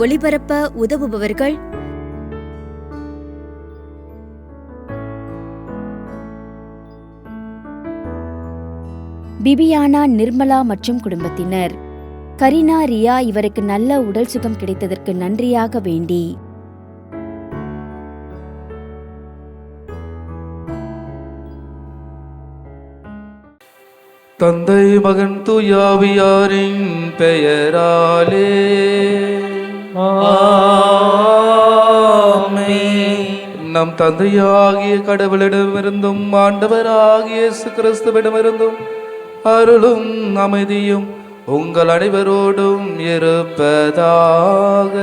ஒளிபரப்ப உதவுபவர்கள் பிபியானா, நிர்மலா மற்றும் குடும்பத்தினர். கரீனா, ரியா இவருக்கு நல்ல உடல் சுகம் கிடைத்ததற்கு நன்றியாக வேண்டி தந்தை மகன் தூயாவியாரின் பெயராலே நம் தந்தையாகிய கடவுளிடமிருந்தும் ஆண்டவராகிய இயேசு கிறிஸ்துவிடமிருந்தும் அருளும் அமைதியும் உங்கள் அனைவரோடும் இருப்பதாக.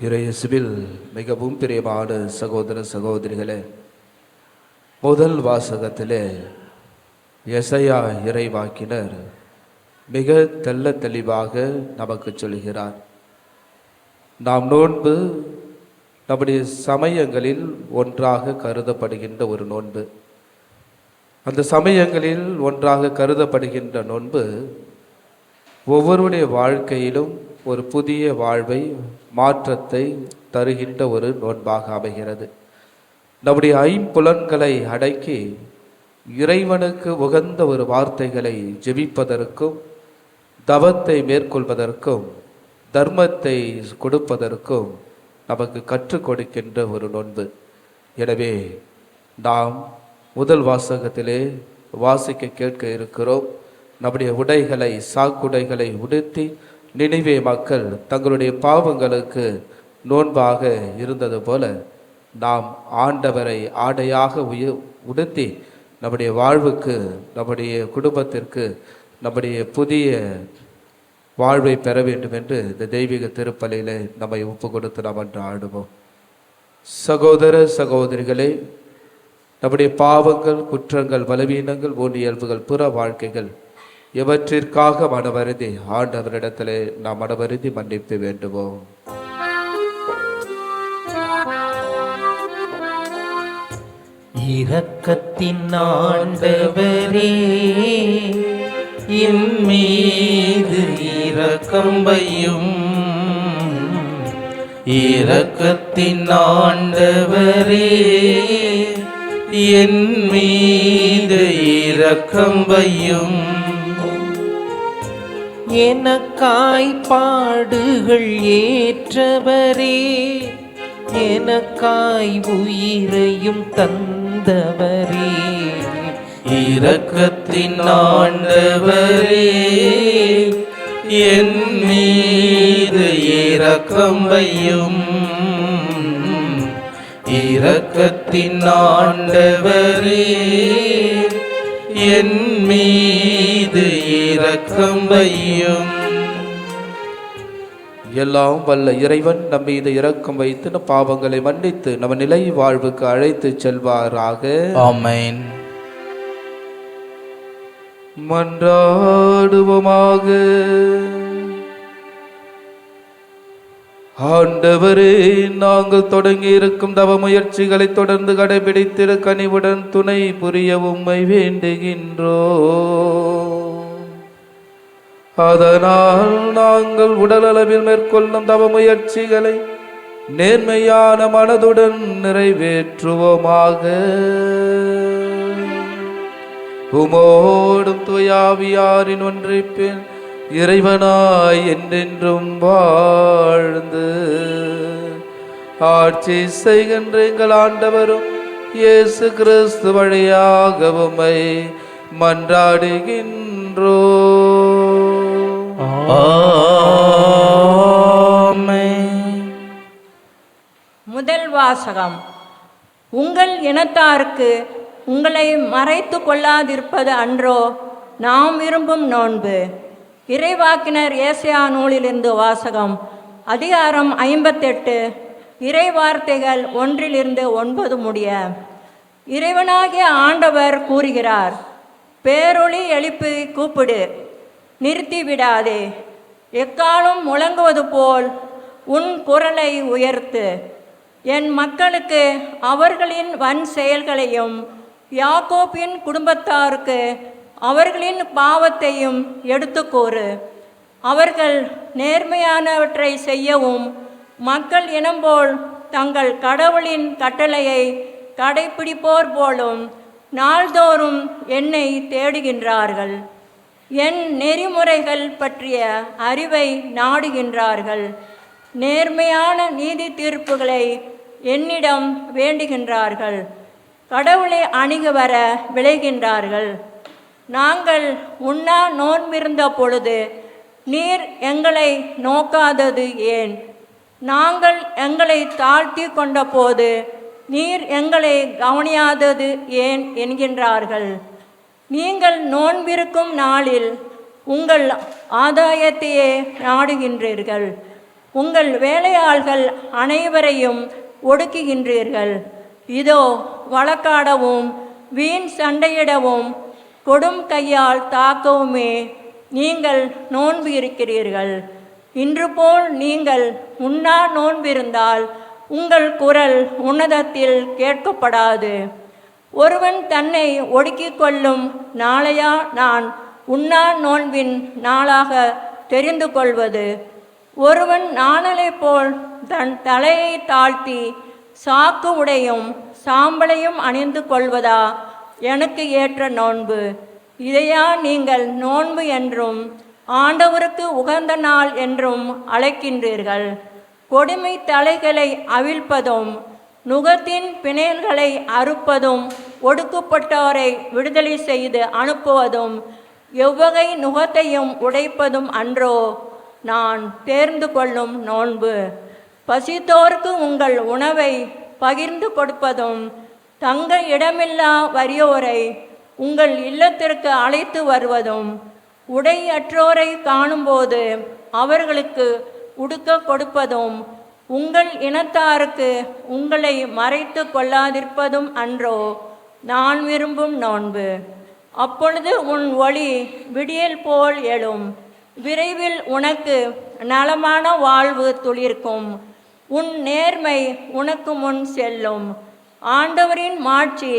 இயேசுவில் மிகவும் பிரியமான சகோதர சகோதரிகளே, முதல் வாசகத்திலே எசையா இறைவாக்கினர் மிக தெள்ள தெளிவாக நமக்கு சொல்கிறார். நாம் நோன்பு நம்முடைய சமயங்களில் ஒன்றாக கருதப்படுகின்ற ஒரு நோன்பு. அந்த சமயங்களில் ஒன்றாக கருதப்படுகின்ற நோன்பு ஒவ்வொருடைய வாழ்க்கையிலும் ஒரு புதிய வாழ்வை, மாற்றத்தை தருகின்ற ஒரு நோன்பாக அமைகிறது. நம்முடைய ஐம்புலன்களை அடக்கி இறைவனுக்கு உகந்த ஒரு வார்த்தைகளை ஜெபிப்பதற்கும், தவத்தை மேற்கொள்வதற்கும், தர்மத்தை கொடுப்பதற்கும் நமக்கு கற்றுக் கொடுக்கின்ற ஒரு நோன்பு. எனவே நாம் முதல் வாசகத்திலே வாசிக்க கேட்க இருக்கிறோம். நம்முடைய உடைகளை, சாக்குடைகளை உடுத்தி நினிவே மக்கள் தங்களுடைய பாவங்களுக்கு நோன்பாக இருந்தது போல நாம் ஆண்டவரை ஆடையாக உடுத்தி நம்முடைய வாழ்வுக்கு, நம்முடைய குடும்பத்திற்கு, நம்முடைய புதிய வாழ்வை பெற வேண்டும் என்று இந்த தெய்வீக திருப்பலியிலே நம்மை ஒப்பு கொடுத்து நாம் என்று ஆடுவோம். சகோதர சகோதரிகளே, நம்முடைய பாவங்கள், குற்றங்கள், பலவீனங்கள், ஊனியல்புகள், புற வாழ்க்கைகள் இவற்றிற்காக மனவருந்தி ஆண்டவரிடத்திலே நாம் மனவருந்தி மன்னிப்பு வேண்டுவோம். இரக்கத்தின் ஆண்டவரே, என் மீது இரக்கம் வையும். இரக்கத்தின் ஆண்டவரே, என் மீது இரக்கம் வையும். எனக்காய் பாடுகள் ஏற்றவரே, எனக்காய் உயிரையும் தந்தவரே. இரக்கத்தின் ஆண்டவரே, என் மீது இரக்கம் வையும். இரக்கத்தின் ஆண்டவரே, என் மீது இரக்கம் வையும். எல்லாம் வல்ல இறைவன் நம் மீது இரக்கம் வைத்து நம் பாவங்களை மன்னித்து நம்ம நிலை வாழ்வுக்கு அழைத்து செல்வாராக. ஆமென். மன்றாடுவோமாக. ஆண்டவரே, நாங்கள் தொடங்கி இருக்கும் தவ முயற்சிகளை தொடர்ந்து கடைபிடித்திரு கனிவுடன் துணை புரிய உம்மை வேண்டுகின்றோம். அதனால் நாங்கள் உடலளவில் மேற்கொள்ளும் தவ முயற்சிகளை நேர்மையான மனதுடன் நிறைவேற்றுவோமாக. உமோடும் தூயாவியாரின் ஒன்றிப்பில் இறைவனாய் என்றென்றும் வாழ்ந்து ஆட்சி செய்கின்ற எங்கள் ஆண்டவரும் இயேசு கிறிஸ்து வழியாக உம்மை மன்றாடுகின்றோம். முதல் வாசகம். உங்கள் இனத்தாருக்கு உங்களை மறைத்து கொள்ளாதிருப்பது அன்றோ நாம் விரும்பும் நோன்பு. இறைவாக்கினர் ஏசாயா நூலிலிருந்து வாசகம். அதிகாரம் 58, இறை வார்த்தைகள் 1-9 முடிய. இறைவனாகிய ஆண்டவர் கூறுகிறார், பேரொளி எழுப்பி கூப்பிடு, நிறுத்தி விடாதே. எக்காலும் முழங்குவது போல் உன் குரலை உயர்த்து. என் மக்களுக்கு அவர்களின் வன் செயல்களையும் யாக்கோபின் குடும்பத்தாருக்கு அவர்களின் பாவத்தையும் எடுத்து கூறு. அவர்கள் நேர்மையானவற்றை செய்யவும் மக்கள் இனம்போல் தங்கள் கடவுளின் கட்டளையை கடைப்பிடிப்போர் போலும் நாள்தோறும் என்னை தேடுகின்றார்கள். என் நெறிமுறைகள் பற்றிய அறிவை நாடுகின்றார்கள். நேர்மையான நீதி தீர்ப்புகளை என்னிடம் வேண்டுகின்றார்கள். கடவுளை அணுகி வர விளைகின்றார்கள். நாங்கள் உண்ணா நோன்பிருந்த பொழுது நீர் எங்களை நோக்காதது ஏன்? நாங்கள் எங்களை தாழ்த்தி கொண்ட போது நீர் எங்களை கவனியாதது ஏன் என்கின்றார்கள். நீங்கள் நோன்பிருக்கும் நாளில் உங்கள் ஆதாயத்தையே நாடுகின்றீர்கள். உங்கள் வேலையாள்கள் அனைவரையும் ஒடுக்குகின்றீர்கள். இதோ வழக்காடவும் வீண் சண்டையிடவும் கொடும் கையால் தாக்கவுமே நீங்கள் நோன்பு இருக்கிறீர்கள். இன்று போல் நீங்கள் உண்ணா நோன்பிருந்தால் உங்கள் குரல் உன்னதத்தில் கேட்கப்படாது. ஒருவன் தன்னை ஒடுக்கிக் கொள்ளும் நாளையா நான் உண்ணா நோன்பின் நாளாக தெரிந்து கொள்வது? ஒருவன் நாணலை போல் தன் தலையை தாழ்த்தி சாக்கு உடையும் சாம்பலையும் அணிந்து கொள்வதா எனக்கு ஏற்ற நோன்பு? இதையா நீங்கள் நோன்பு என்றும் ஆண்டவருக்கு உகந்த நாள் என்றும் அழைக்கின்றீர்கள்? கொடுமை தலைகளை அவிழ்ப்பதும் நுகத்தின் பிணைல்களை அறுப்பதும் ஒடுக்கப்பட்டோரை விடுதலை செய்து அனுப்புவதும் எவ்வகை நுகத்தையும் உடைப்பதும் அன்றோ நான் தேர்ந்து கொள்ளும் நோன்பு? பசித்தோர்க்கு உங்கள் உணவை பகிர்ந்து கொடுப்பதும் தங்க இடமில்லா வறியோரை உங்கள் இல்லத்திற்கு அழைத்து வருவதும் உடையற்றோரை காணும்போது அவர்களுக்கு உடுக்க கொடுப்பதும் உங்கள் இனத்தாருக்கு உங்களை மறைத்து கொள்ளாதிருப்பதும் அன்றோ நான் விரும்பும் நோன்பு? அப்பொழுது உன் ஒளி விடியல் போல் எழும். விரைவில் உனக்கு நலமான வாழ்வு துளிர்க்கும். உன் நேர்மை உனக்கு முன் செல்லும். ஆண்டவரின் மாட்சி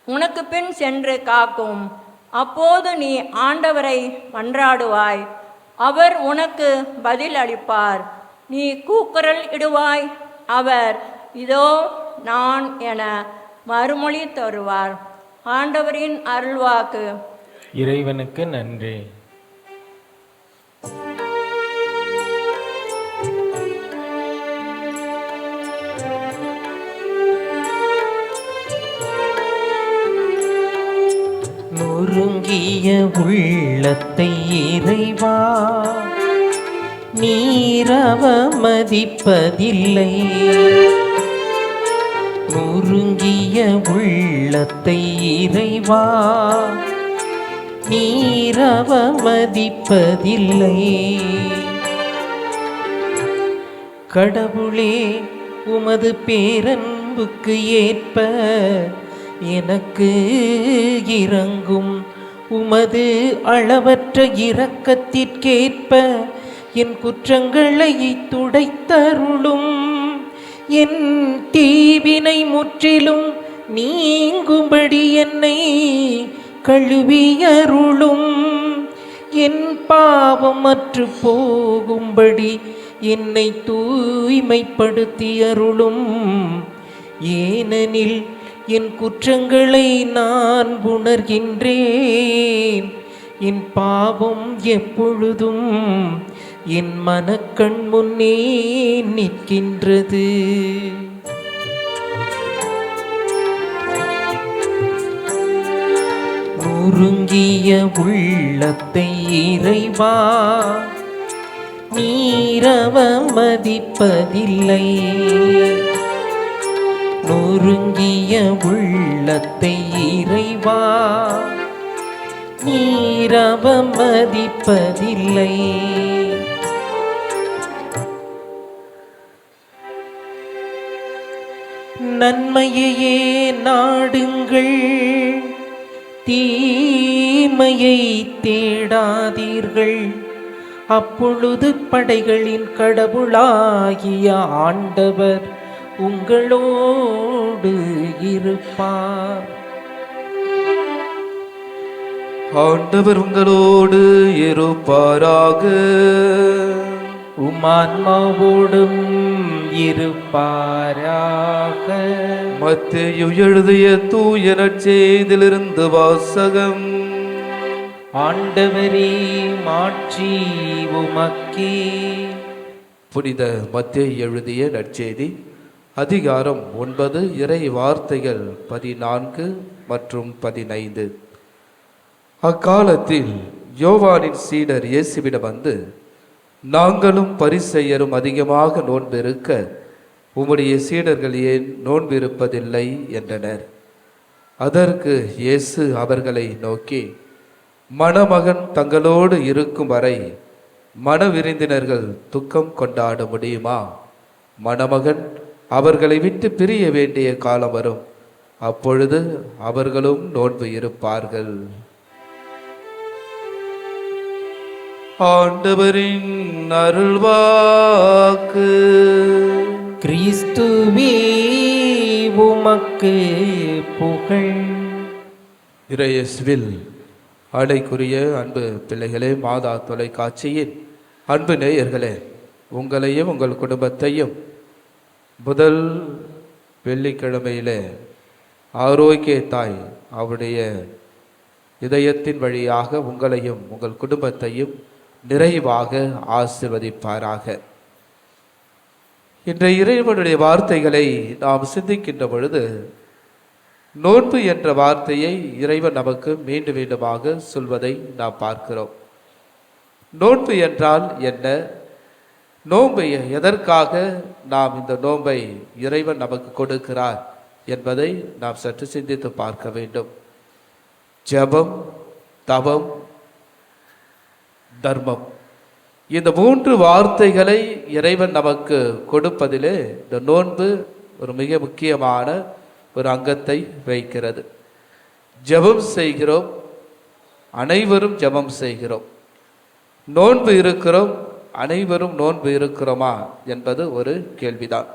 உனக்கு பின் சென்று காக்கும். அப்போது நீ ஆண்டவரை மன்றாடுவாய், அவர் உனக்கு பதில் அளிப்பார். நீ கூக்குரல் இடுவாய், அவர் இதோ நான் என மறுமொழி தருவார். ஆண்டவரின் அருள்வாக்கு. இறைவனுக்கு நன்றி. நொறுங்கிய உள்ளத்தை இறைவா நீரவ மதிப்பதில்லை. நொறுங்கிய உள்ளத்தை இறைவா நீரவ மதிப்பதில்லை. கடவுளே, உமது பேரன்புக்கு ஏற்ப எனக்கு இரங்கும். உமது அளவற்ற இரக்கத்திற்கேற்ப என் குற்றங்களை துடைத்தருளும். என் தீவினை முற்றிலும் நீங்கும்படி என்னை கழுவியருளும். என் பாவமற்று போகும்படி என்னை தூய்மைப்படுத்தியருளும். ஏனெனில் என் குற்றங்களை நான் உணர்கின்றேன். என் பாவம் எப்பொழுதும் என் மனக்கண் முன்னே நிற்கின்றது. நொறுங்கிய உள்ளத்தை இறைவா நீரவ மதிப்பதில்லை. நொறுங்கிய உள்ளத்தை இறைவா நீரவ மதிப்பதில்லை. நன்மையையே நாடுங்கள், தீமையை தேடாதீர்கள். அப்பொழுது படைகளின் கடவுளாகிய ஆண்டவர் உங்களோடு இருப்பார். ஆண்டவர் உங்களோடு இருப்பாராக. உமான்மாவோடும் இருப்பாராக. மத்தேயு எழுதிய தூய நற்செய்தியிலிருந்து வாசகம். ஆண்டவரே மாட்சி உமக்கே. புனித மத்தேயு எழுதிய நற்செய்தி அதிகாரம் 9 இறை வார்த்தைகள் 14 மற்றும் 15. அக்காலத்தில் யோவானின் சீடர் இயேசுவிடம் வந்து, நாங்களும் பரிசேயரும் அதிகமாக நோன்பிருக்க உம்முடைய சீடர்கள் ஏன் நோன்பிருப்பதில்லை என்றனர். அதற்கு இயேசு அவர்களை நோக்கி, மணமகன் தங்களோடு இருக்கும் வரை மணவிருந்தினர்கள் துக்கம் கொண்டாட முடியுமா? மணமகன் அவர்களை விட்டு பிரிய வேண்டிய காலம் வரும், அப்பொழுது அவர்களும் நோன்பு இருப்பார்கள். ஆண்டவரின் அருள்வாக்கு. கிறிஸ்துவே உமக்கு புகழ். இறையேசுவில் ஆடைக்குரிய அன்பு பிள்ளைகளே, மாதா தொலைக்காட்சியின் அன்பு நேயர்களே, உங்களையும் உங்கள் குடும்பத்தையும் முதல் வெள்ளிக்கிழமையிலே ஆரோக்கிய தாய் அவருடைய இதயத்தின் வழியாக உங்களையும் உங்கள் குடும்பத்தையும் நிறைவாக ஆசீர்வதிப்பாராக. இன்றைய இறைவனுடைய வார்த்தைகளை நாம் சிந்திக்கின்ற பொழுது நோன்பு என்ற வார்த்தையை இறைவன் நமக்கு மீண்டும் மீண்டுமாக சொல்வதை நாம் பார்க்கிறோம். நோன்பு என்றால் என்ன? நோன்பை எதற்காக நாம் இந்த நோன்பை இறைவன் நமக்கு கொடுக்கிறார் என்பதை நாம் சற்று சிந்தித்து பார்க்க வேண்டும். ஜெபம், தவம், தர்மம், இந்த 3 வார்த்தைகளை இறைவன் நமக்கு கொடுப்பதிலே இந்த நோன்பு ஒரு மிக முக்கியமான ஒரு அங்கத்தை வைக்கிறது. ஜெபம் செய்கிறோம், அனைவரும் ஜெபம் செய்கிறோம். நோன்பு இருக்கிறோம், அனைவரும் நோன்பு இருக்கிறோமா என்பது ஒரு கேள்விதான்.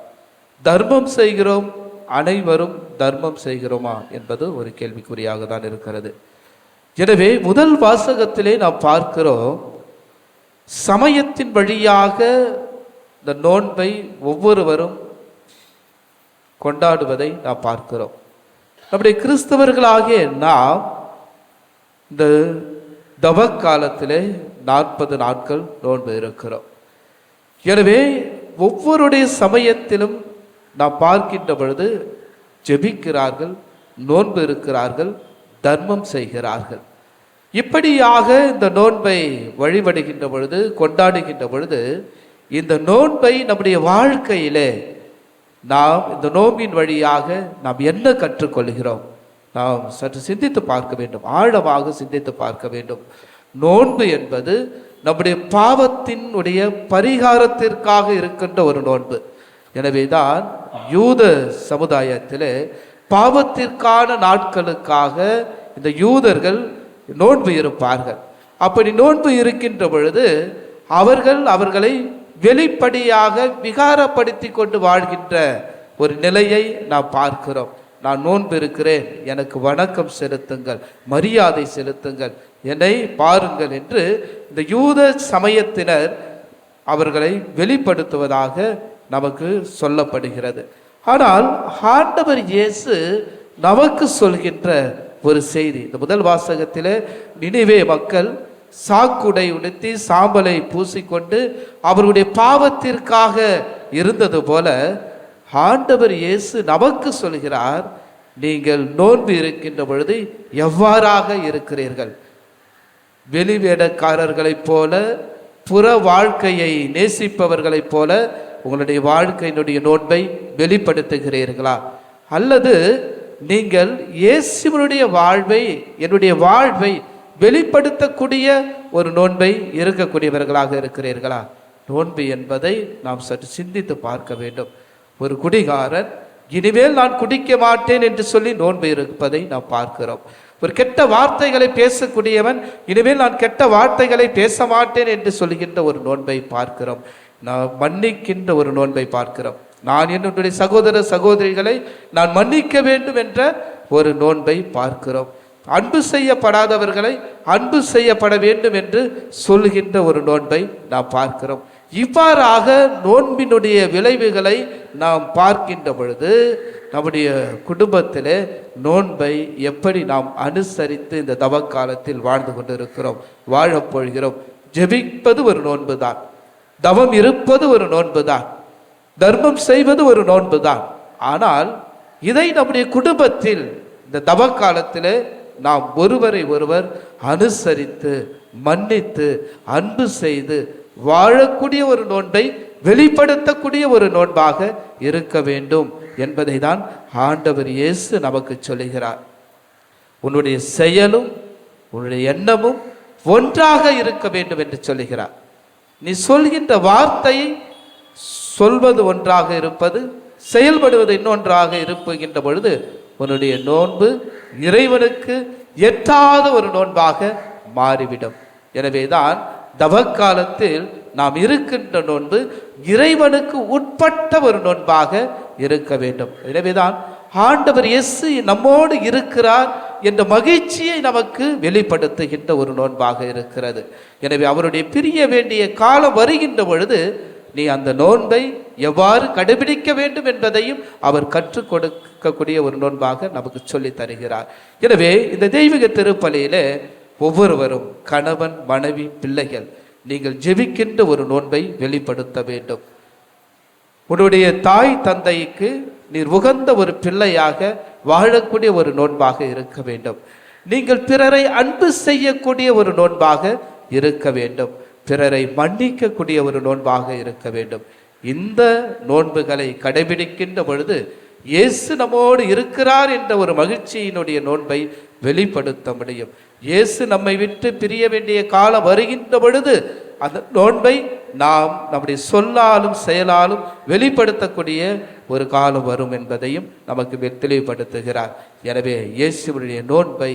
தர்மம் செய்கிறோம், அனைவரும் தர்மம் செய்கிறோமா என்பது ஒரு கேள்விக்குறியாக தான் இருக்கிறது. எனவே முதல் வாசகத்திலே நாம் பார்க்கிறோம், சமயத்தின் வழியாக இந்த நோன்பை ஒவ்வொருவரும் கொண்டாடுவதை நாம் பார்க்கிறோம். நம்முடைய கிறிஸ்தவர்களாகிய நாம் இந்த தவ காலத்திலே 40 நாட்கள் நோன்பு இருக்கிறோம். எனவே ஒவ்வொருடைய சமயத்திலும் நாம் பார்க்கின்ற பொழுது ஜெபிக்கிறார்கள், நோன்பு இருக்கிறார்கள், தர்மம் செய்கிறார்கள். இப்படியாக இந்த நோன்பை வழிபடுகின்ற பொழுது, கொண்டாடுகின்ற பொழுது, இந்த நோன்பை நம்முடைய வாழ்க்கையிலே நாம் இந்த நோன்பின் வழியாக நாம் என்ன கற்றுக்கொள்கிறோம்? நாம் சற்று சிந்தித்து பார்க்க வேண்டும், ஆழமாக சிந்தித்து பார்க்க வேண்டும். நோன்பு என்பது நம்முடைய பாவத்தினுடைய பரிகாரத்திற்காக இருக்கின்ற ஒரு நோன்பு. எனவேதான் யூத சமுதாயத்திலே பாவத்திற்கான நாட்களுக்காக இந்த யூதர்கள் நோன்பு இருப்பார்கள். அப்படி நோன்பு இருக்கின்ற பொழுது அவர்களை வெளிப்படையாக விகாரப்படுத்தி கொண்டு வாழ்கின்ற ஒரு நிலையை நாம் பார்க்கிறோம். நான் நோன்பு இருக்கிறேன், எனக்கு வணக்கம் செலுத்துங்கள், மரியாதை செலுத்துங்கள், என்னை பாருங்கள் என்று இந்த யூத சமயத்தினர் அவர்களை வெளிப்படுத்துவதாக நமக்கு சொல்லப்படுகிறது. ஆனால் ஆண்டவர் இயேசு நமக்கு சொல்கின்ற ஒரு செய்தி, இந்த முதல் வாசகத்திலே நினிவே மக்கள் சாக்குடை உடுத்தி சாம்பலை பூசிக்கொண்டு அவருடைய பாவத்திற்காக இருந்தது போல ஆண்டவர் இயேசு நமக்கு சொல்கிறார், நீங்கள் நோன்பு இருக்கின்ற பொழுது எவ்வாறாக இருக்கிறீர்கள்? வெளிவேடக்காரர்களைப் போல, புற வாழ்க்கையை நேசிப்பவர்களைப் போல உங்களுடைய வாழ்க்கையினுடைய நோன்பை வெளிப்படுத்துகிறீர்களா? அல்லது நீங்கள் இயேசுவினுடைய வாழ்வை, என்னுடைய வாழ்வை வெளிப்படுத்தக்கூடிய ஒரு நோன்பை இருக்கக்கூடியவர்களாக இருக்கிறீர்களா? நோன்பு என்பதை நாம் சற்று சிந்தித்து பார்க்க வேண்டும். ஒரு குடிகாரன் இனிமேல் நான் குடிக்க மாட்டேன் என்று சொல்லி நோன்பு இருப்பதை நாம் பார்க்கிறோம். ஒரு கெட்ட வார்த்தைகளை பேசக்கூடியவன் இனிமேல் நான் கெட்ட வார்த்தைகளை பேச மாட்டேன் என்று சொல்கின்ற ஒரு நோன்பை பார்க்கிறோம். நான் மன்னிக்கின்ற ஒரு நோன்பை பார்க்கிறோம். நான் என்னுடைய சகோதர சகோதரிகளை நான் மன்னிக்க வேண்டும் என்ற ஒரு நோன்பை பார்க்கிறோம். அன்பு செய்யப்படாதவர்களை அன்பு செய்யப்பட வேண்டும் என்று சொல்கின்ற ஒரு நோன்பை நாம் பார்க்கிறோம். இவ்வாறாக நோன்பினுடைய விளைவுகளை நாம் பார்க்கின்ற பொழுது நம்முடைய குடும்பத்திலே நோன்பை எப்படி நாம் அனுசரித்து இந்த தவக்காலத்தில் வாழ்ந்து கொண்டிருக்கிறோம், வாழப்போகிறோம். ஜெபிப்பது ஒரு நோன்பு தான், தவம் இருப்பது ஒரு நோன்பு தான், தர்மம் செய்வது ஒரு நோன்பு தான். ஆனால் இதை நம்முடைய குடும்பத்தில் இந்த தவக்காலத்திலே நாம் ஒருவரை ஒருவர் அனுசரித்து மன்னித்து அன்பு செய்து வாழக்கூடிய ஒரு நோன்பை வெளிப்படுத்தக்கூடிய ஒரு நோன்பாக இருக்க வேண்டும் என்பதை தான் ஆண்டவர் இயேசு நமக்கு சொல்லுகிறார். உன்னுடைய செயலும் உன்னுடைய எண்ணமும் ஒன்றாக இருக்க வேண்டும் என்று சொல்லுகிறார். நீ சொல்கின்ற வார்த்தையை சொல்வது ஒன்றாக இருப்பது, செயல்படுவது இன்னொன்றாக இருப்புகின்ற பொழுது உன்னுடைய நோன்பு இறைவனுக்கு எட்டாத ஒரு நோன்பாக மாறிவிடும். எனவேதான் தவக்காலத்தில் நாம் இருக்கின்ற நோன்பு இறைவனுக்கு உட்பட்ட ஒரு நோன்பாக இருக்க வேண்டும். எனவேதான் ஆண்டவர் இயேசு நம்மோடு இருக்கிறார் என்ற மகிழ்ச்சியை நமக்கு வெளிப்படுத்துகின்ற ஒரு நோன்பாக இருக்கிறது. எனவே அவருடைய பிரிய வேண்டிய காலம் வருகின்ற பொழுது நீ அந்த நோன்பை எவ்வாறு கடைபிடிக்க வேண்டும் என்பதையும் அவர் கற்றுக் கொடுக்கக்கூடிய ஒரு நோன்பாக நமக்கு சொல்லி தருகிறார். எனவே இந்த தெய்வீக திருப்பலியிலே ஒவ்வொருவரும் கணவன் மனைவி பிள்ளைகள் நீங்கள் ஜெபிக்கின்ற ஒரு நோன்பை வெளிப்படுத்த வேண்டும். உன்னுடைய தாய் தந்தைக்கு நீர் உகந்த ஒரு பிள்ளையாக வாழக்கூடிய ஒரு நோன்பாக இருக்க வேண்டும். நீங்கள் பிறரை அன்பு செய்யக்கூடிய ஒரு நோன்பாக இருக்க வேண்டும். பிறரை மன்னிக்கக்கூடிய ஒரு நோன்பாக இருக்க வேண்டும். இந்த நோன்புகளை கடைபிடிக்கின்ற பொழுது இயேசு நம்மோடு இருக்கிறார் என்ற ஒரு மகிழ்ச்சியினுடைய நோன்பை வெளிப்படுத்த முடியும். இயேசு நம்மை விட்டு பிரிய வேண்டிய காலம் வருகின்ற பொழுது அந்த நோன்பை நாம் நம்முடைய சொல்லாலும் செயலாலும் வெளிப்படுத்தக்கூடிய ஒரு காலம் வரும் என்பதையும் நமக்கு தெளிவுபடுத்துகிறார். எனவே இயேசுவினுடைய நோன்பை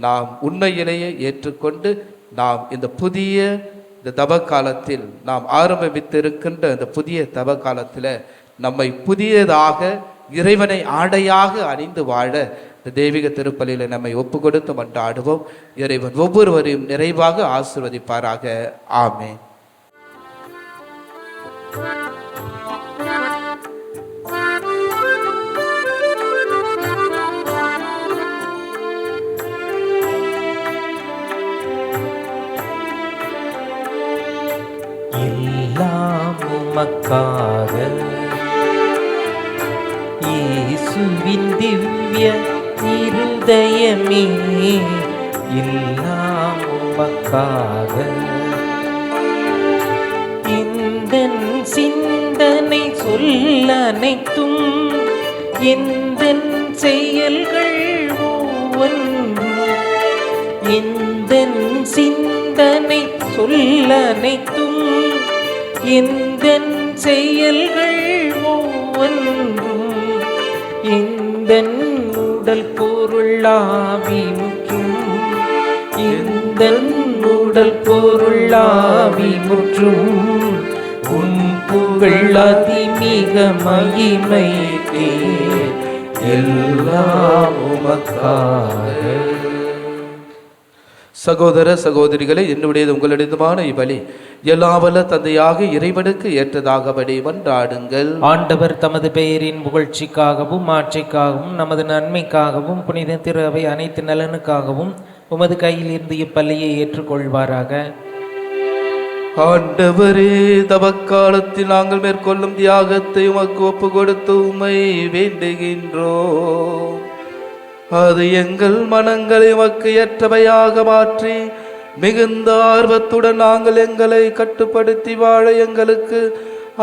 நாம் உண்மையிலேயே ஏற்றுக்கொண்டு நாம் இந்த புதிய இந்த தவ காலத்தில் நாம் ஆரம்பித்திருக்கின்ற இந்த புதிய தவ காலத்தில் நம்மை புதியதாக இறைவனை ஆடையாக அணிந்து வாழ இந்த தெய்வீக திருப்பலியில் நம்மை ஒப்பு கொடுத்து மன்றாடுவோம். இறைவன் ஒவ்வொருவரையும் நிறைவாக ஆசீர்வதிப்பாராக. ஆமென். எல்லாம் உமக்காக இயேசுவின் திவ்ய இருதயமே, எல்லாம் உமக்காக இந்த சிந்தனை சொல்ல அனைத்தும் எந்த செயல்கள் ஒவ்வொன்றும் இந்த சிந்தனை சொல்ல அனைத்தும் எந்த செயல்கள் ஒவ்வொன்றும் இந்த உடல் பொருளாவி முற்றும் இந்த உடல் பொருளாவி முற்றும் உன் புகழ் அதிமிக மகிமைக்கே எல்லாம் உமக்காக. சகோதர சகோதரிகளை, என்னுடையது உங்களுடையதுமான இவ்வழி எல்லாவல்ல தந்தையாக இறைவனுக்கு ஏற்றதாகபடி மன்றாடுங்கள். ஆண்டவர் தமது பெயரின் புகழ்ச்சிக்காகவும் ஆட்சிக்காகவும் நமது நன்மைக்காகவும் புனித திரு அவை அனைத்து நலனுக்காகவும் உமது கையில் இருந்து இப்பள்ளியை ஏற்றுக்கொள்வாராக. ஆண்டவரே, தவக்காலத்தில் நாங்கள் மேற்கொள்ளும் தியாகத்தை உமக்கு ஒப்பு கொடுத்து உம்மை வேண்டுகின்றோம். அது எங்கள் மனங்களை உமக்கு ஏற்றவையாக மாற்றி மிகுந்த ஆர்வத்துடன் நாங்கள் எங்களை கட்டுப்படுத்தி வாழ எங்களுக்கு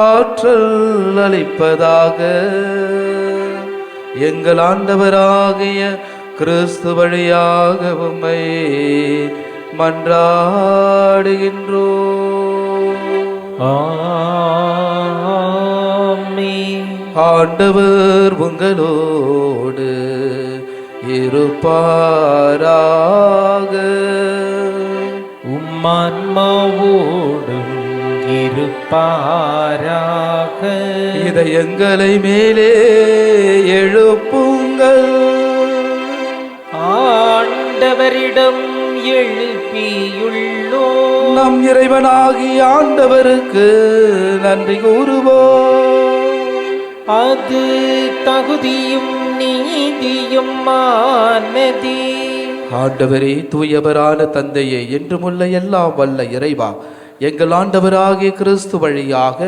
ஆற்றல் அளிப்பதாக. எங்கள் ஆண்டவராகிய கிறிஸ்து வழியாக உம்மை மன்றாடுகின்றோம். ஆமென். ஆண்டவர் உங்களோடு இருப்பாராக. உம்மான்மாவோடும் இருப்பாராக. இதயங்களை மேலே எழுப்புங்கள், ஆண்டவரிடம் எழுப்பியுள்ளோ. நம் இறைவனாகிய ஆண்டவருக்கு நன்றி கூறுவோம். அது தகுதியும் நீதியும் ஆனதே. ஆண்டவரே, தூயவரான தந்தையே, என்றுமுள்ள எல்லாம் வல்ல இறைவா, எங்கள் ஆண்டவராகிய கிறிஸ்து வழியாக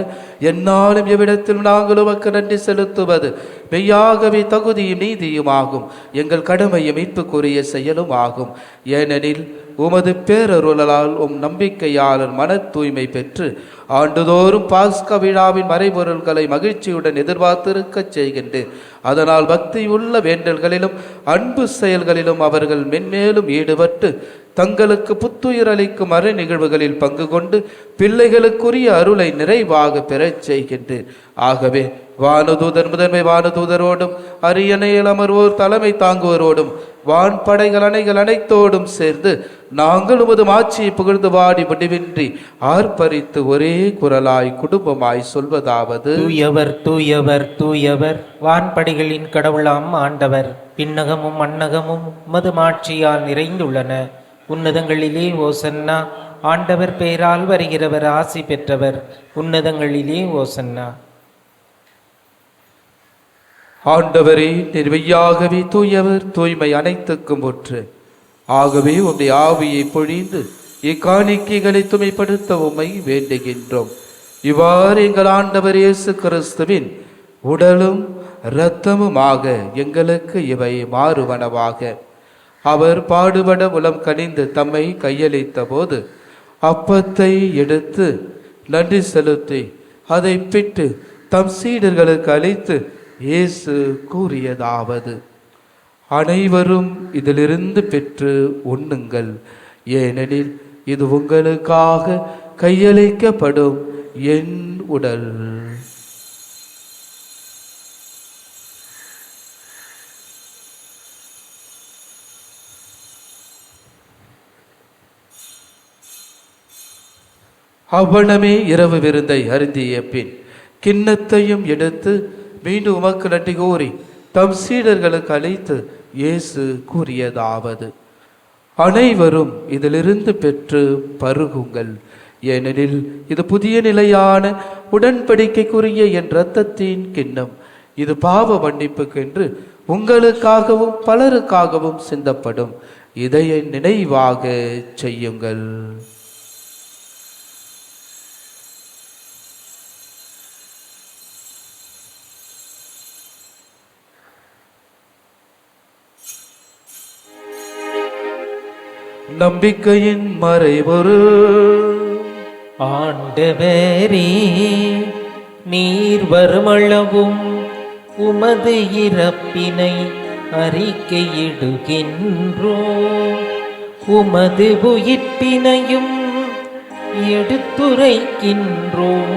எந்நாளும் எவ்விடத்திலும் நாங்கள் உமக்கு நன்றி செலுத்துவது மெய்யாகவே தகுதியும் நீதியும் ஆகும், எங்கள் கடமையும் மீட்புக்குரிய செயலும் ஆகும். ஏனெனில் உமது பேரருளால் நம்பிக்கையாளர் மன தூய்மை பெற்று ஆண்டுதோறும் பாஸ்கா விழாவின் மறைபொருள்களை மகிழ்ச்சியுடன் எதிர்பார்த்திருக்கச் செய்கின்றேன். அதனால் பக்தியுள்ள வேண்டல்களிலும் அன்பு செயல்களிலும் அவர்கள் மென்மேலும் ஈடுபட்டு தங்களுக்கு புத்துயிர் அளிக்கும் அறை நிகழ்வுகளில் பங்கு கொண்டு பிள்ளைகளுக்குரிய அருளை நிறைவாக பெறச் செய்கின்றேன். ஆகவே வானதூதர் முதன்மை வானதூதரோடும் அரியணையில் அமர்வோர் தலைமை தாங்குவோரோடும் வான்படைகள் அணைகள் அனைத்தோடும் சேர்ந்து நாங்கள் உமது ஆட்சியை புகழ்ந்து வாடி முடிவின்றி ஆர்ப்பரித்து ஒரே குரலாய் குடும்பமாய் சொல்வதாவது: தூயவர் தூயவர் தூயவர், வான்படைகளின் கடவுளாம் ஆண்டவர். பின்னகமும் மண்ணகமும் உமது ஆட்சியால் நிறைந்துள்ளன. உன்னதங்களிலே ஓசன்னா. ஆண்டவர் பெயரால் வருகிறவர் ஆசி பெற்றவர். உன்னதங்களிலே ஓசன்னா. ஆண்டவரே, நிர்வையாகவே தூயவர், தூய்மை அனைத்துக்கும் ஒற்று. ஆகவே உம்முடைய ஆவியை பொழிந்து இக்காணிக்கைகளை தூய்மைப்படுத்த உம்மை வேண்டுகின்றோம். இவ்வாறு எங்கள் ஆண்டவர் இயேசு கிறிஸ்துவின் உடலும் இரத்தமுமாக எங்களுக்கு இவை மாறுவனவாக. அவர் பாடுபட உளம் கனிந்து தம்மை கையளித்த போது அப்பத்தை எடுத்து நன்றி செலுத்தி அதை பிட்டு தம் சீடர்களுக்கு அளித்து இயேசு கூறியதாவது: அனைவரும் இதிலிருந்து பெற்று உண்ணுங்கள், ஏனெனில் இது உங்களுக்காக கையளிக்கப்படும் என் உடல். அவ்வளமே இரவு விருந்தை அருந்திய பின் கிண்ணத்தையும் எடுத்து மீண்டும் உமக்கு நன்றி கூறி தம் சீடர்களுக்கு அளித்து இயேசு கூறியதாவது: அனைவரும் இதிலிருந்து பெற்று பருகுங்கள், ஏனெனில் இது புதிய நிலையான உடன்படிக்கைக்குரிய என் இரத்தத்தின் கிண்ணம். இது பாவ மன்னிப்புக்கென்று உங்களுக்காகவும் பலருக்காகவும் சிந்தப்படும். இதை என் நினைவாக செய்யுங்கள். நம்பிக்கையின் மறைபொருள். ஆண்டவரே, நீர் வருமளவும் உமது இறப்பினை அறிக்கையிடுகின்றோம், உமது உயிர்ப்பினையும் எடுத்துரைக்கின்றோம்.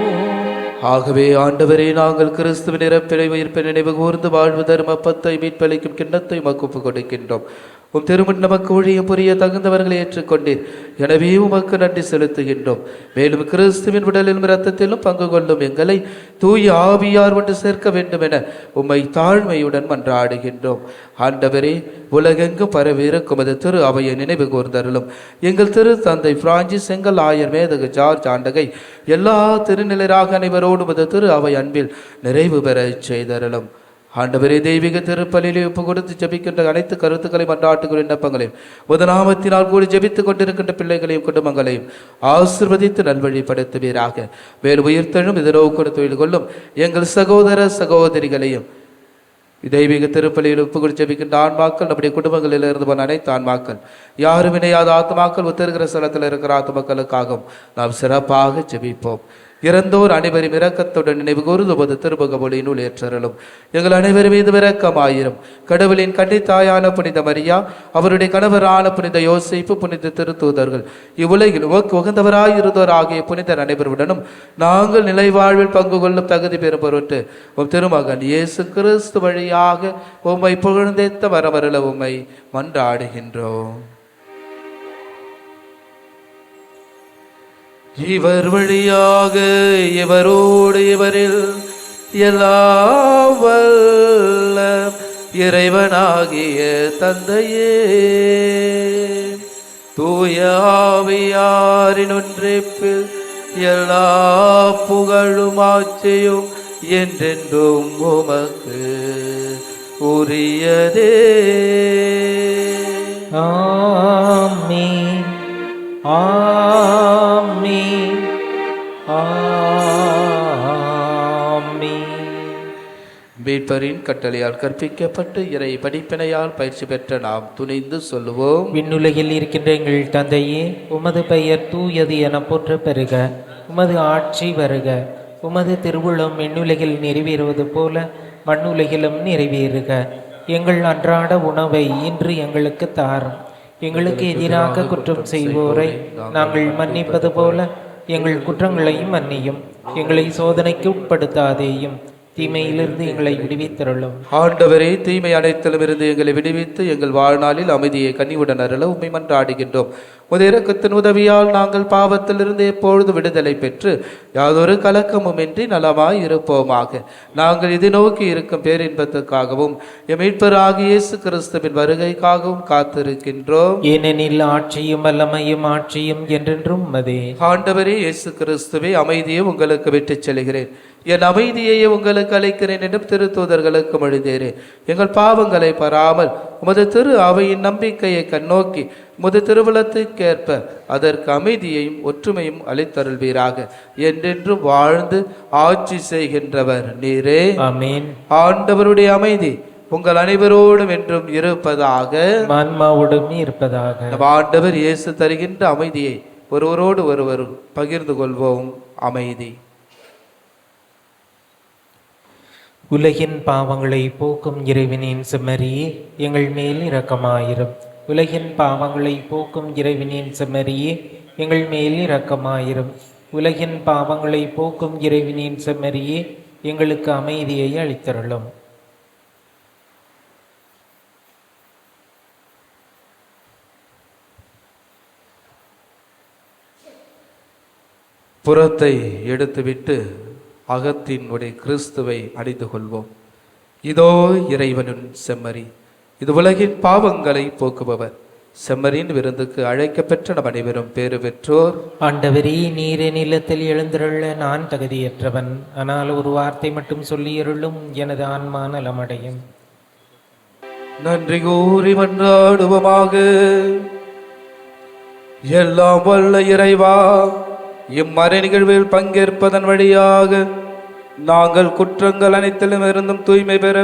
ஆகவே ஆண்டவரே, நாங்கள் கிறிஸ்துவின் இறப்பினை உயிர்ப்பை நினைவு கூர்ந்து வாழ்வு தரும் அப்பத்தை மீட்பளிக்கும் கிண்ணத்தை உமக்கு ஒப்புக் கொடுக்கின்றோம். உம் திருமண் நமக்கு ஊழியம் புரிய தகுந்தவர்களை ஏற்றுக்கொண்டீர். எனவே உமக்கு நன்றி செலுத்துகின்றோம். மேலும் கிறிஸ்துவின் உடலிலும் இரத்தத்திலும் பங்கு கொள்ளும் எங்களை தூய ஆவியார் ஒன்று சேர்க்க வேண்டும் என உம்மை தாழ்மையுடன் மன்றாடுகின்றோம். ஆண்டவரே, உலகெங்கும் பரவியிருக்கும் அது திரு அவையை நினைவு கூர்ந்தருளும். எங்கள் திரு தந்தை பிரான்சிஸ், எங்கள் ஆயர் மேதகு ஜார்ஜ் ஆண்டகை, எல்லா திருநிலைராக அனைவரோடும் அது திரு அவை அன்பில் நிறைவு பெற செய்தருளும். ஆண்டவரே, தெய்வீக திருப்பலிலே ஒப்பு கொடுத்து ஜெபிக்கின்ற அனைத்து கருத்துக்களை மன்றாட்டுகள் விண்ணப்பங்களையும் முதநாமத்தினால் கூடி ஜெபித்துக் கொண்டிருக்கின்ற பிள்ளைகளையும் குடும்பங்களையும் ஆசிர்வதித்து நல்வழிப்படுத்துவீராக. வேறு உயிர்த்தெழும் இதனோடு தொழில் கொள்ளும் எங்கள் சகோதர சகோதரிகளையும் தெய்வீக திருப்பலியில் ஒப்பு கொடுத்து ஜெபிக்கின்ற ஆன்மாக்கள், நம்முடைய குடும்பங்களில் இருந்து போன அனைத்து ஆன்மாக்கள், யாரும் இணையாத ஆத்மாக்கள், உத்தருகிற ஸ்தலத்தில் இருக்கிற ஆத்மாக்களுக்காகவும் நாம் சிறப்பாக ஜெபிப்போம். இறந்தோர் அனைவரும் இரக்கத்துடன் நினைவு கூர்ந்து போது திருமுக மொழியினுள் ஏற்றலும். எங்கள் அனைவரும் மீது இரக்கமாயிரும். கடவுளின் கன்னித்தாயான புனித மரியா, அவருடைய கணவரான புனித யோசேப்பு, புனித திருத்தூதர்கள், இவ்வுலகில் உகந்தவராயிருந்தோர் ஆகிய புனிதர் அனைவருடனும் நாங்கள் நிலைவாழ்வில் பங்கு கொள்ளும் தகுதி பெறும் பொருட்டு உம் திருமகன் இயேசு கிறிஸ்து வழியாக உம்மை புகழ்ந்தேத்த வரவரல உம்மை மன்றாடுகின்றோம். இவர் வழியாக இவரோடு இவரில் எல்லாம் வல்ல இறைவனாகிய தந்தையே, தூய ஆவியாரின் ஒன்றிப்பில் எல்லா புகழும் ஆட்சியும் என்றென்றும் உமக்கு உரியதே. ஆமென், ஆமென், ஆமென். மீட்பரின் கட்டளையால் கற்பிக்கப்பட்டு இறை படிப்பினையால் பயிற்சி பெற்ற நாம் துணிந்து சொல்லுவோம். விண்ணுலகில் இருக்கின்ற எங்கள் தந்தையே, உமது பெயர் தூயது என போற்ற பெறுக. உமது ஆட்சி வருக. உமது திருவுளம் விண்ணுலகில் நிறைவேறுவது போல மண்ணுலகிலும் நிறைவேறுக. எங்கள் அன்றாட உணவை இன்று எங்களுக்கு தாரும். எங்களுக்கு எதிராக குற்றம் செய்வோரை நாங்கள் மன்னிப்பது போல எங்கள் குற்றங்களையும் மன்னியும். எங்களை சோதனைக்கு உட்படுத்தாதேயும், தீமையிலிருந்து எங்களை விடுவித்தருளும். ஆண்டவரே, தீமை அனைத்திலும் இருந்து எங்களை விடுவித்து எங்கள் வாழ்நாளில் அமைதியை கனிவுடன் அருள உம்மை மன்றாடுகின்றோம். உமது இரக்கத்தின் உதவியால் நாங்கள் பாவத்திலிருந்து எப்பொழுது விடுதலை பெற்று யாதொரு கலக்கமுமின்றி நலமாய் இருப்போமாக. நாங்கள் இது நோக்கி இருக்கும் பேரின்பத்துக்காகவும் எம் மீட்பராகிய இயேசு கிறிஸ்துவின் வருகைக்காகவும் காத்திருக்கின்றோம். ஏனெனில் ஆட்சியும் வல்லமையும் ஆட்சியும் என்றென்றும் உமதே. ஆண்டவரே இயேசு கிறிஸ்துவே, அமைதியை உங்களுக்கு விட்டுச் செல்கிறேன், என் அமைதியையே உங்களுக்கு அளிக்கிறேன் என்றும் திருத்தூதர்களுக்கு மொழிந்தேரே. எங்கள் பாவங்களை பாராமல் உமது திரு அவையின் நம்பிக்கையை கண்ணோக்கி உமது திருவுளத்துக்கேற்ப அதற்கு அமைதியையும் ஒற்றுமையும் அளித்தருள்வீராக. என்றென்றும் வாழ்ந்து ஆட்சி செய்கின்றவர் நீரே. ஆமென். ஆண்டவருடைய அமைதி உங்கள் அனைவரோடும் என்றும் இருப்பதாக. ஆன்மாவோடும் இருப்பதாக. நம் ஆண்டவர் இயேசு தருகின்ற அமைதியை ஒருவரோடு ஒருவர் பகிர்ந்து கொள்வோம். அமைதி. உலகின் பாவங்களை போக்கும் இறைவனின் செம்மறியே, எங்கள் மேல் இரக்கமாயிரும். உலகின் பாவங்களை போக்கும் இறைவனின் செம்மறியே, எங்கள் மேல் இரக்கமாயிரும். உலகின் பாவங்களை போக்கும் இறைவனின் செம்மறியே, எங்களுக்கு அமைதியை அளித்தருளும். புறத்தை எடுத்துவிட்டு அகத்தினுடைய கிறிஸ்துவை அணிந்து கொள்வோம். இதோ இறைவனின் செம்மறி, இது உலகின் பாவங்களை போக்குபவர். செம்மறியின் விருந்துக்கு அழைக்கப்பெற்ற நம் அனைவரும் பேறு பெற்றோர். ஆண்டவரே, நீரே நிலத்தில் எழுந்திருள்ள நான் தகுதியற்றவன், ஆனால் ஒரு வார்த்தை மட்டும் சொல்லியருளும், எனது ஆன்மா நலமடையும். நன்றி கூறி மன்றாடுவோமாக. எல்லாம் வல்ல இறைவா, இம்மறை நிகழ்வில் பங்கேற்பதன் வழியாக நாங்கள் குற்றங்கள் அனைத்திலும் இருந்தும் தூய்மை பெற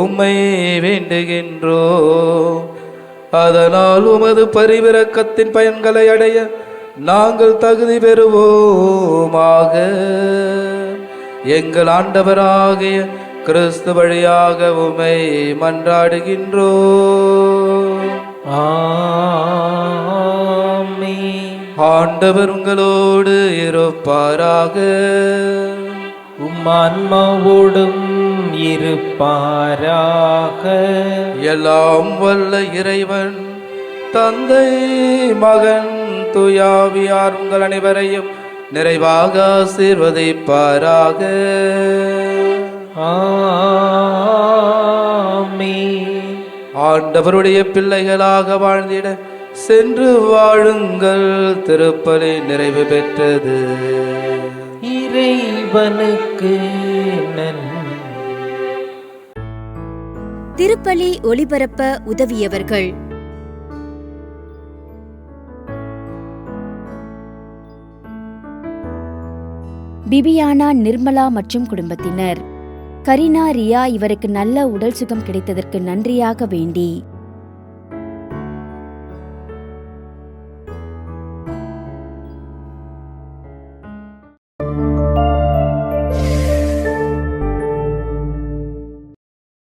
உம்மை வேண்டுகின்றோம். அதனால் உமது பரிவிரக்கத்தின் பயன்களை அடைய நாங்கள் தகுதி பெறுவோமாக. எங்கள் ஆண்டவராகிய கிறிஸ்து வழியாக உம்மை மன்றாடுகின்றோம். ஆமென். ஆண்டவர் உங்களோடு இருப்பாராக. ஆன்மாவோடும் இருப்பாராக. எல்லாம் வல்ல இறைவன் தந்தை, மகன், தூயாவியார் உங்கள் அனைவரையும் நிறைவாக ஆசீர்வதிப்பாராக. ஆமென். ஆண்டவருடைய பிள்ளைகளாக வாழ்ந்திட சென்று வாழுங்கள். திருப்பலி நிறைவு பெற்றது. இறைவனுக்கு நன்றி. திருப்பலி ஒளிபரப்ப உதவியவர்கள்: பிபியானா, நிர்மலா மற்றும் குடும்பத்தினர். கரீனா, ரியா இவருக்கு நல்ல உடல் சுகம் கிடைத்ததற்கு நன்றியாக வேண்டி